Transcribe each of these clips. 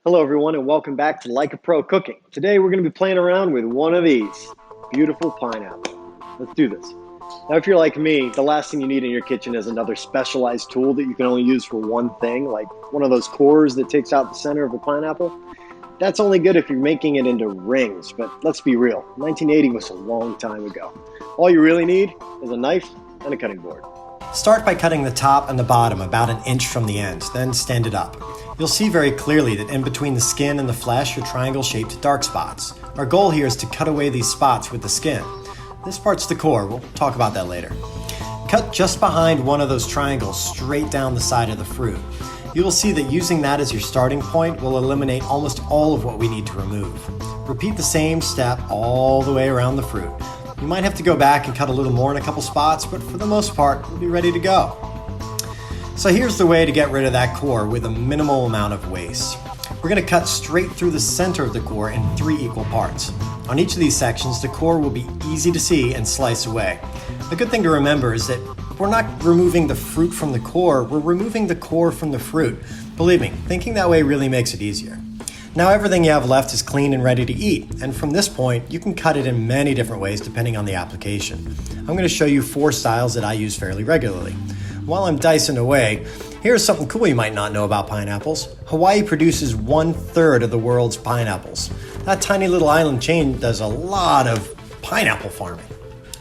Hello everyone and welcome back to Like a Pro Cooking. Today we're going to be playing around with one of these, beautiful pineapple. Let's do this. Now if you're like me, the last thing you need in your kitchen is another specialized tool that you can only use for one thing, like one of those cores that takes out the center of a pineapple. That's only good if you're making it into rings, but let's be real, 1980 was a long time ago. All you really need is a knife and a cutting board. Start by cutting the top and the bottom about an inch from the end, then stand it up. You'll see very clearly that in between the skin and the flesh are triangle-shaped dark spots. Our goal here is to cut away these spots with the skin. This part's the core, we'll talk about that later. Cut just behind one of those triangles straight down the side of the fruit. You will see that using that as your starting point will eliminate almost all of what we need to remove. Repeat the same step all the way around the fruit. You might have to go back and cut a little more in a couple spots, but for the most part, we'll be ready to go. So here's the way to get rid of that core with a minimal amount of waste. We're going to cut straight through the center of the core in 3 equal parts. On each of these sections, the core will be easy to see and slice away. The good thing to remember is that we're not removing the fruit from the core, we're removing the core from the fruit. Believe me, thinking that way really makes it easier. Now everything you have left is clean and ready to eat, and from this point, you can cut it in many different ways depending on the application. I'm going to show you 4 styles that I use fairly regularly. While I'm dicing away, here's something cool you might not know about pineapples. Hawaii produces 1/3 of the world's pineapples. That tiny little island chain does a lot of pineapple farming.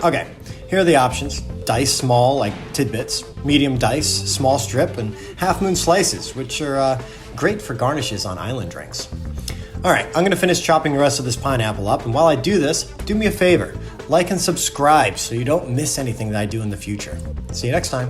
Okay, here are the options. Dice small, like tidbits, medium dice, small strip, and half-moon slices, which are great for garnishes on island drinks. All right, I'm gonna finish chopping the rest of this pineapple up, and while I do this, do me a favor, like and subscribe so you don't miss anything that I do in the future. See you next time.